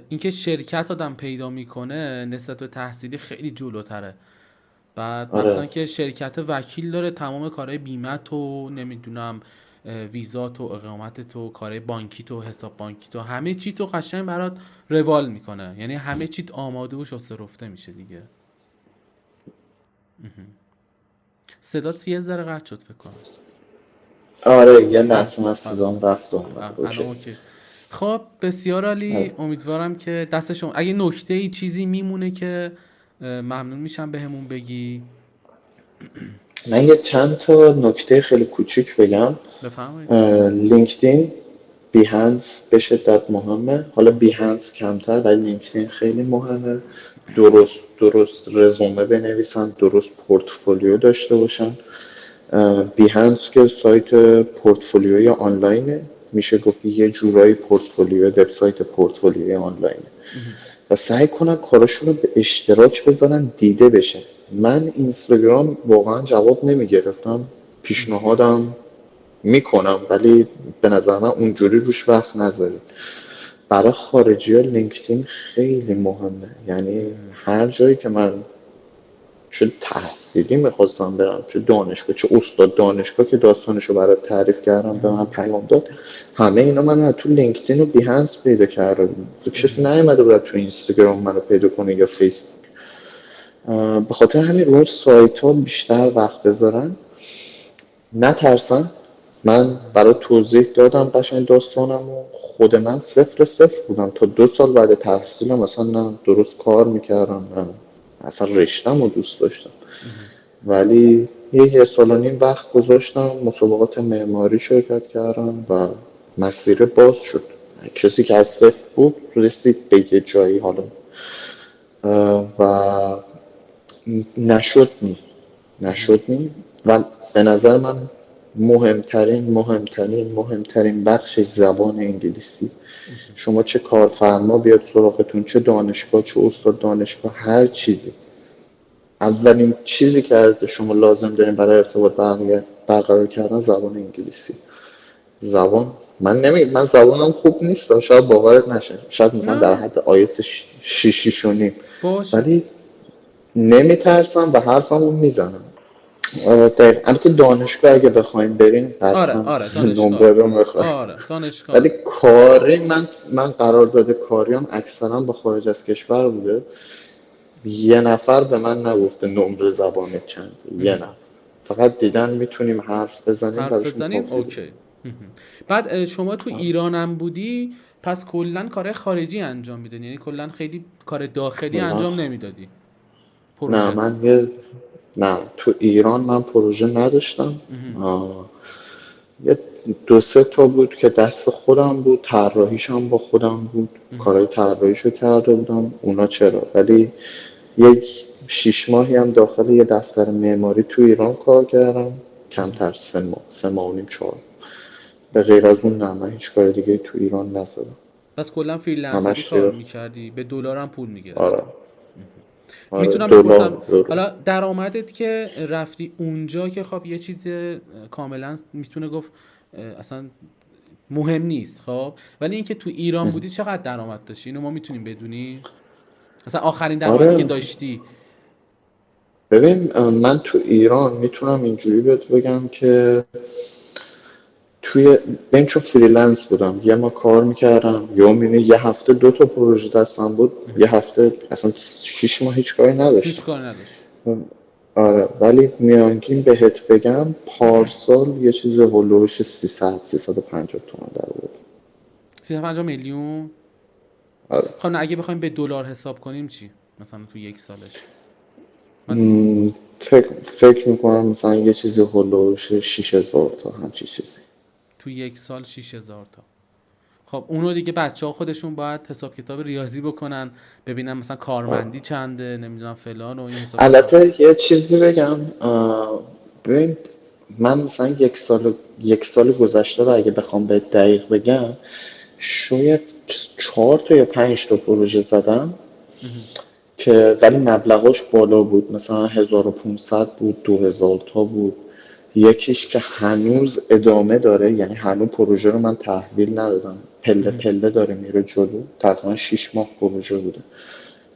اینکه شرکت آدم پیدا میکنه نسبت به تحصیلی خیلی جلوتره. بعد آره. مثلا که شرکت وکیل داره تمام کارهای بیمه و نمیدونم ویزا تو، اقامت تو، کارهای بانکی تو، حساب بانکی تو، همه چی تو قشنگ برات روال میکنه، یعنی همه چیت آماده و شسته رفته میشه دیگه. صدات یه ذره قطع شد فکر کنم. آره یه آه لحظه من آره. صدام رفت و اومد. الان اوکی. اوکی. خب بسیار عالی. آره. امیدوارم که دست شما اگه نکته ای چیزی میمونه که ممنون میشم بهمون بگی. من یه چند تا نکته خیلی کوچیک بگم. بفرمایید. لینکدین، بیهنس به شدت مهمه، حالا بیهنس کمتر ولی لینکدین خیلی مهمه. درست رزومه بنویسن، درست پورتفولیو داشته باشن. بیهنس که سایت پورتفولیوی آنلاینه، میشه گفت یه جورایی پورتفولیو، وبسایت پورتفولیوی آنلاینه و سعی کنن کاراشون رو به اشتراک بذارن دیده بشه. من اینستاگرام واقعا جواب نمیگرفتم، پیشنهادم میکنم ولی به نظر من اونجوری روش وقت نذارید. برای خارجی ها لینکدین خیلی مهمه، یعنی هر جایی که من چه تحصیلی میخواستم برم، چه دانشگاه، چه استاد دانشگاه که داستانشو برات تعریف کردم به من پیام داد، همه اینا من تو لینکدین و بیهنس پیدا کردم. تو کسی نیومده بود تو اینستاگرام منو پیدا کنه یا فیسبوک. به خاطر همین رو سایت ها بیشتر وقت بذارن، نترسن. من برای توضیح دادم قشنگ داستانم و خود من صفر بودم تا 2 سال بعد تحصیلم، اصلا نه درست کار میکردم نه اصلا رشتم رو دوست داشتم، ولی یه سال و نیم وقت گذاشتم، مسابقات معماری شرکت کردم و مسیر باز شد. کسی که از صفر بود رسید به یه جایی حالا و نشد نی و به نظر من مهمترین بخشش زبان انگلیسی. شما چه کارفرما بیاد سراغتون، چه دانشگاه، چه استاد دانشگاه، هر چیزی، اولین چیزی که از شما لازم دارین برای ارتباط برقرار کردن زبان انگلیسی. زبان، من زبانم خوب نیست، شاید باورت نشه، شاید مثلا در نه حد آیس 6 باشه. ولی نمیترسم و حرفمو میزنم. البته دانشگاه اگه بخوایم بریم آره حتما آره نمره دانشگاه. رو میخوایم، آره دانشگاه ولی آره. کاری من قرارداد کاریام اکثرا با خارج از کشور بوده. یه نفر به من نگفته نمره زبانت چنده، یه نفر فقط دیدن میتونیم حرف بزنیم حرف براشون بزنیم کافی بود. اوکی. بعد شما تو ایرانم بودی پس کلا کار خارجی انجام میدادی، یعنی کلا خیلی کار داخلی کلا انجام نمیدادی؟ نه پروژه. نه تو ایران من پروژه نداشتم. یه دو سه تا بود که دست خودم بود، طراحیش هم با خودم بود، کارهای طراحیشو کرده بودم اونا، چرا، ولی یک 6 ماهی هم داخل یه دفتر معماری تو ایران کار کردم، کمتر، 3 ماه و نیم 4. به غیر از اون نه، من هیچ کار دیگه تو ایران نزدم. پس کلا فریلنسری همش کار دیگه. میکردی، به دلارم پول آره. میگرفتی؟ آره میتونم دلار. بپرسم حالا درآمدت که رفتی اونجا که خب یه چیز کاملا میتونه گفت اصلا مهم نیست خب، ولی اینکه تو ایران بودی چقدر درآمد داشتی اینو ما میتونیم بدونی؟ اصلا آخرین درآمدی که آره داشتی؟ ببین، من تو ایران میتونم اینجوری بهت بگم که من چون فریلنس بودم یه ما کار میکردم، یه هفته 2 تا پروژه دستم بود، یه هفته اصلا 6 ماه هیچ کاری نداشتم. هیچ کار نداشت. آره ولی میانگین بهت بگم پارسال یه چیز هلوش 350 تومن در بود. 350 میلیون؟ آره. خب نه اگه بخوایم به دلار حساب کنیم چی مثلا تو یک سالش؟ من م، فکر میکنم مثلا یه چیزی هلوش 6000 تا همچی چیزی. تو یک سال 6000 تا. خب اونو دیگه بچه‌ها خودشون باید حساب کتاب ریاضی بکنن ببینن مثلا آره. کارمندی چنده نمیدونم فلان و این حساب کتاب. البته یه چیزی بگم، ببین من مثلا یک سال گذشته رو اگه بخوام به دقیق بگم، شاید 4 تا یا 5 تا پروژه زدم که ولی مبلغش بالا بود، مثلا 1500 بود، 2000 تا بود. یکیش که هنوز ادامه داره، یعنی هنوز پروژه رو من تحویل ندادم، پله پله داره میره جلو، تقریبا 6 ماه پروژه بوده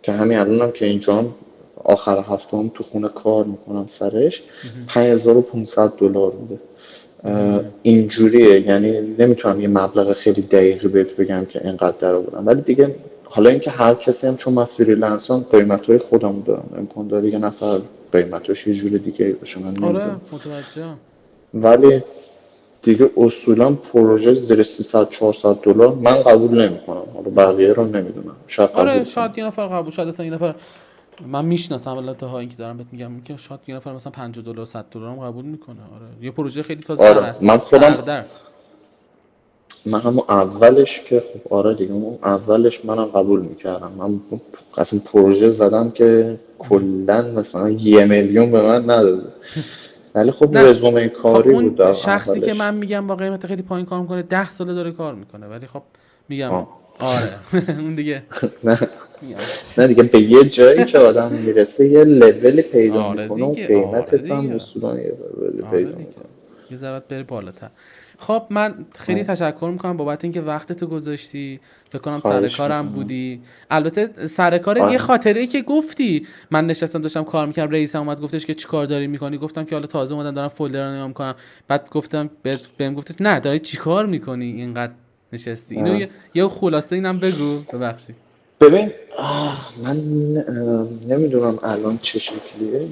که همین الانم که اینجام آخر هفته هم تو خونه کار میکنم سرش. $5500 بوده. اینجوریه، یعنی نمیتونم یه مبلغ خیلی دقیقی بهت بگم که اینقدر در آوردم، ولی دیگه حالا اینکه هر کسی هم، چون من فریلنسم قیمتای خودمو دارم، امکان داره یه نفر قیمتاش یه جور دیگه باشه، من نمیدونم، آره متوجهم. ولی دیگه اصولا پروژه زیر 300 $400 من قبول نمیکنم. حالا بقیه رو نمیدونم، شاید قبول آره کنم. شاید یه نفر قبول، شاید اصلا یه نفر من میشناسم البته ها این که دارم بهت میگم که شاید یه نفر مثلا $50 $100 هم قبول میکنه. آره یه پروژه خیلی تا آره من خودم، سردر. من همون اولش که خب آره دیگه، اون اولش منم قبول میکردم. من اصلا پروژه زدم که کلا مثلا 1 میلیون به من نداده، ولی خب نه رزومه خب کاری بود اون در شخصی که اولش. من میگم با قیمت خیلی پایین کار میکنه 10 ساله داره کار میکنه، ولی خب میگم آه. آره اون دیگه نه میگم نه دیگه، به یه جایی که آدم میرسه یه لولی پیدا آره میکنه و دیگه آره قیمتت هم دیگه اصولا یه لولی آره پیدا دیگه میکنه. یه ذره بره بالاتر. خب من خیلی تشکر میکنم بابت اینکه وقتتو گذاشتی، فکر کنم سر خواهش کارم میکنم. بودی. البته سر کار یه آره. خاطره که گفتی، من نشستم داشتم کار میکردم رئیسم اومد گفتش که چیکار داری میکنی، گفتم که حالا تازه اومدم دارم فولدر رو نگاه میکنم، بعد گفتم بهم گفتش نه داری چیکار میکنی اینقدر نشستی. اینو یه خلاصه اینم بگو ببخشید. ببین، من نمیدونم الان چه شکلیه.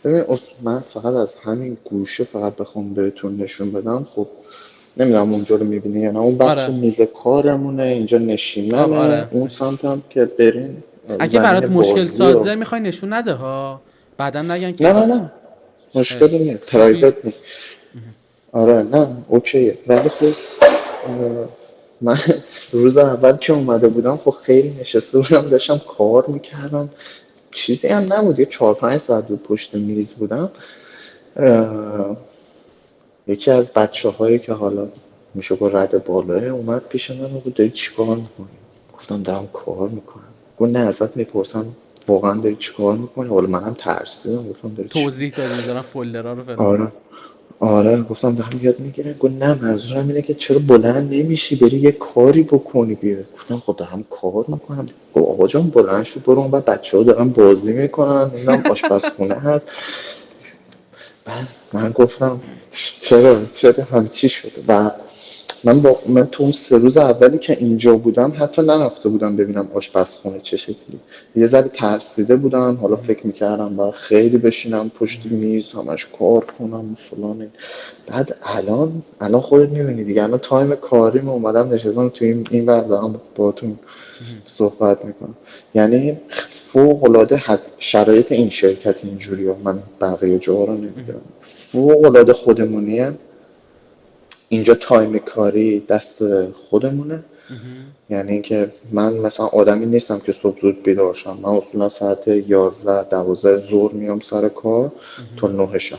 ببین من فقط از همین گوشه فقط بخوام بهتون نشون بدم، خب نمیدونم اونجا رو میبینی یا نه، اون بخش آره میز کارمونه، اینجا خب نشیمنه، آره اون سمت هم که برین اگه زمین برات مشکل بازی و سازه میخوای نشون نده ها، بعدا نگن که نه نه گفت نه، مشکلی نیست، چون توی پرایوت نیست. آره نه اوکیه، ولی خب من روز اول که اومده بودم خب خیلی نشسته بودم داشتم کار میکردم، چیزی هم نبود، یه 4 5 ساعت بود پشت میز بودم. یکی از بچه‌هایی که حالا میشه گفت رد بالاه اومد پیش من و گفت داری چیکار میکنی؟ گفتم دارم کار میکنم. گفت نه ازت میپرسم واقعا داری چیکار میکنی؟ حالا منم ترسیدم گفتم داری چی؟ توضیح دادی دارم فولدرها رو فلان. آره آره گفتم دارم یاد میگیرم. گفت نه منظورم اینه که چرا بلند نمیشی بری یه کاری بکنی بیا. گفتم خب دارم کار میکنم. گفت آقا جان بلند شو برو اون و بچه ها دارن بازی میکنن نمیدونم آشپزخونه هست. بعد من گفتم چرا همچی شده. و من تو اون 3 روز اولی که اینجا بودم حتی نرفته بودم ببینم آشپزخونه چه شکلی. یه ذره ترسیده بودم. حالا فکر میکردم و خیلی بشینم پشت میز همش کار کنم و فلان. بعد الان خودت میبینی دیگه. الان تایم کاریم اومدم نشستم تو این ور دارم باهاتون صحبت میکنم. یعنی فوق العاده شرایط این شرکت اینجوریه. من بقیه جاها رو نمیدونم. فوق العاده خودمونیه اینجا. تایم کاری دست خودمونه. یعنی اینکه من مثلا آدمی نیستم که صبح زود بیدار شم. من اصولا ساعت 11 12 ظهر میام سر کار تا 9 شب.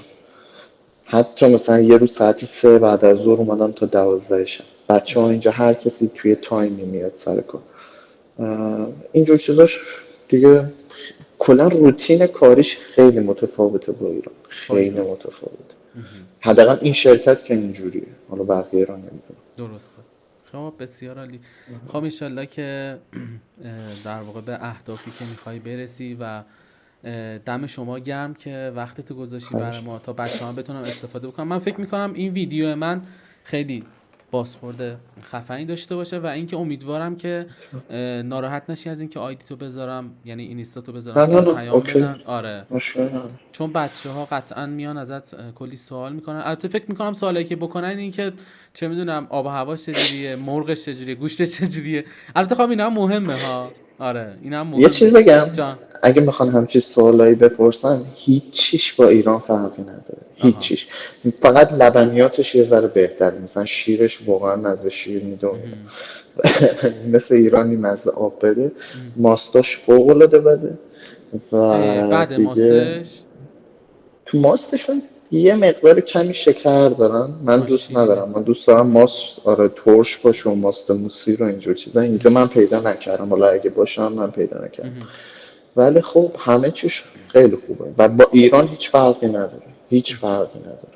حتی مثلا یه روز ساعت 3 بعد از ظهر اومدم تا 12 شب. بچه ها اینجا هر کسی توی تایمی میاد سر کار. اینجور چیزاش دیگه کلا روتین کاریش خیلی متفاوته با ایران. با خیلی ایران. متفاوته. حداقل این شرکت که اینجوریه. حالا بقیه رو نمیدونم. درسته. خب بسیار عالی. خب انشالله که در واقع به اهدافی که میخوای برسی و دم شما گرم که وقتت گذاشتی برای ما تا بچه‌ها بتونن استفاده بکنن. من فکر میکنم این ویدیو من خیلی بازخورد خفنی داشته باشه و اینکه امیدوارم که ناراحت نشی از اینکه آیدی تو بذارم، یعنی اینستا تو بذارم که پیام بدن. آره چون بچه‌ها قطعا میان ازت کلی سوال میکنن. البته فکر میکنم سوالایی که بکنن این که چه میدونم آب و هواش چجوریه، مرغش چجوریه، گوشتش چجوریه. البته خب اینا هم مهمه ها. آره اینا هم مهمه. یه چیز بگم جان. اگه میخوان همچین سوالایی بپرسن هیچیش با ایران فرقی نداره. هیچیش. فقط لبنیاتش یه ذره بهتره. مثلا شیرش واقعا مزه شیر میدونه. مثل ایرانی مزه آب بده. ماستاش فوق العاده بده. و بعد دیگه ماستش تو ماستشون یه مقدار کمی شکر دارن. من دوست ندارم. من دوست دارم ماست آره ترش باشه و ماست موسی رو اینجور چیزا. اینجا من پیدا نکردم. حالا اگه باشم من پیدا نکردم. ولی خب همه چیش خیلی خوبه و با ایران هیچ فرقی نداره. هیچ فرقی نداره.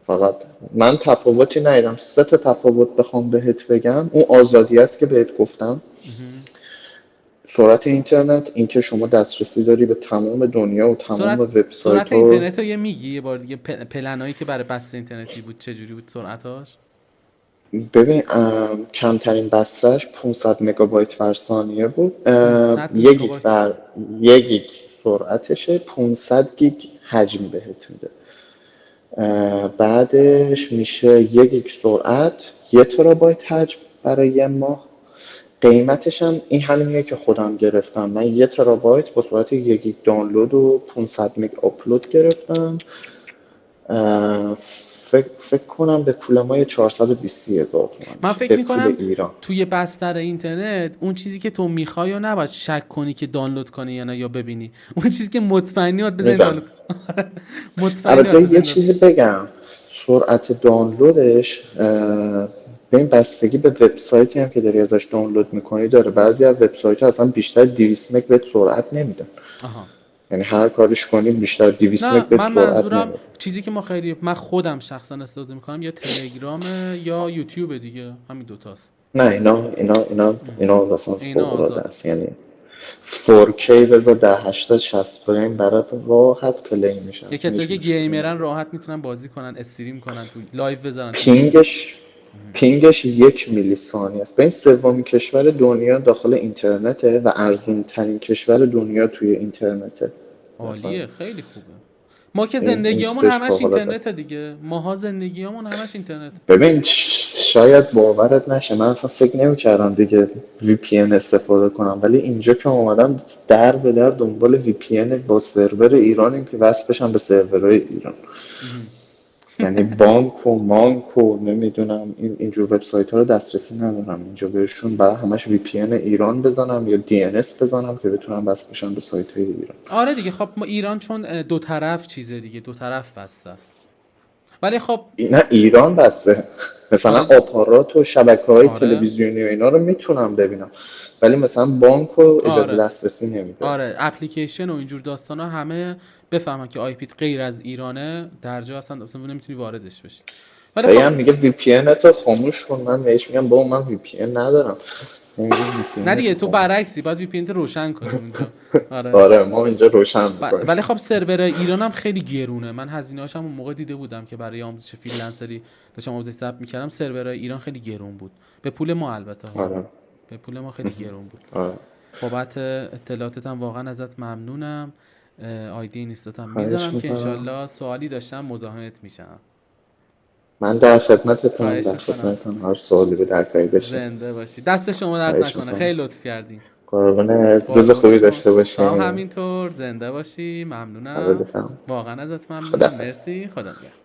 فقط من تفاوتی ندیدم. 3 تا تفاوت بخوام بهت بگم. اون آزادی است که بهت گفتم. سرعت اینترنت، اینکه شما دسترسی داری به تمام دنیا و تمام وبسایت سرعت اینترنت رو یه میگی یه بار دیگه پلنایی که برای بسته اینترنتی بود چجوری بود سرعتاش؟ ببین کمترین بستهش 500 مگابایت بر ثانیه بود. 1 گیگ سرعتشه. 500 گیگ حجم بهت میده. بعدش میشه 1 گیگ سرعت، 1 ترابایت حجم برای یه ماه. قیمتش هم این همینیه که خودم گرفتم. من 1 ترابایت با سرعت 1 گیگ دانلود و 500 مگ آپلود گرفتم. فکر کنم به پول ما 420,000 تومان. من فکر میکنم توی بستر اینترنت اون چیزی که تو میخوای و نباید شک کنی که دانلود کنی یا نه یا ببینی. اون چیزی که مطمئنی باید بزنی دانلود البته یه چیزی بگم. سرعت دانلودش به این بستگی به وبسایتی هم که داری ازش دانلود میکنی داره. بعضی از وبسایت‌ها اصلا بیشتر 200 مگ بهت سرعت نمیدن. یعنی هر کارش کنیم بیشتر 200 مگ بهت سرعت منظورم چیزی که من خودم شخصا استفاده میکنم یا تلگرام یا یوتیوب دیگه. همین دوتاست. نه اینا مثلا فوق العاده است. یعنی 4K بذار 1080 60 فریم برات راحت پلی میشه. یه کسایی که گیمرن راحت میتونن بازی کنن، استریم کنن، تو لایو بزنن. پینگش 1 میلی ثانیه است. به این 3مین کشور دنیا داخل اینترنته و ارزون ترین کشور دنیا توی اینترنته. عالیه. خیلی خوبه. ما که زندگیامون همش اینترنته دیگه. ماها زندگیامون همش اینترنت. ببین شاید باورت نشه من اصلا فکر نمی‌کردم دیگه VPN استفاده کنم. ولی اینجا که اومدم در به در دنبال VPN با سرور ایرانیم که وصل بشم به سرورهای ایران. یعنی بانک و مانک و نمیدونم اینجور وبسایت ها رو دسترسی ندارم اینجا بهشون. بعد همش VPN ایران بزنم یا DNS بزنم که بتونم وصل بشم به سایت های ایران. آره دیگه. خب ما ایران چون دو طرف چیزه دیگه، دو طرف بسته است. ولی خب نه ایران بسته. مثلا خارج. آپارات و شبکه‌های آره تلویزیونی و اینا رو میتونم ببینم، ولی مثلا بانک رو اجازه آره دسترسی نمیده. آره اپلیکیشن و اینجور داستانا همه بفهمن که آی پیت غیر از ایرانه، در جا اصلا نمیتونی واردش بشی. ولی هی خب هم میگه وی پی ان تو خاموش کن، من بهش میگم بابا من وی پی ان ندارم. میگه وی پی نه ان دیگه تو تو خاموش. برعکسی، باید وی پی روشن کنی اونجا. آره. آره ما اینجا روشن میکنیم. ولی خب سرور ایران هم خیلی گرونه. من هزینه هاشم اون موقع دیده بودم که برای آموزش فریلنسری داشتم آموزش ثبت میکردم، سرور ایران خیلی گرون بود، به پول ما البته ها، آره. به پول ما خیلی گرون بود. آره. بابت اطلاعاتت هم واقعا ازت ممنونم. آیدی اینستات هم خواهش میذارم که میکنم. انشالله سوالی داشتم مزاحمت میشم. من در خدمتتم، خواهش در میکنم. خدمتتم، هر سوالی به درکایی بشه. زنده باشی، دست شما درد خواهش نکنه، میکنم. خیلی لطف کردین. قربون روز قربون خوبی شما. داشته تو هم باشین. همینطور، زنده باشی. فدات ممنونم، شم. واقعا ازت ممنونم. خداحافظ. مرسی، خدا نگهدار.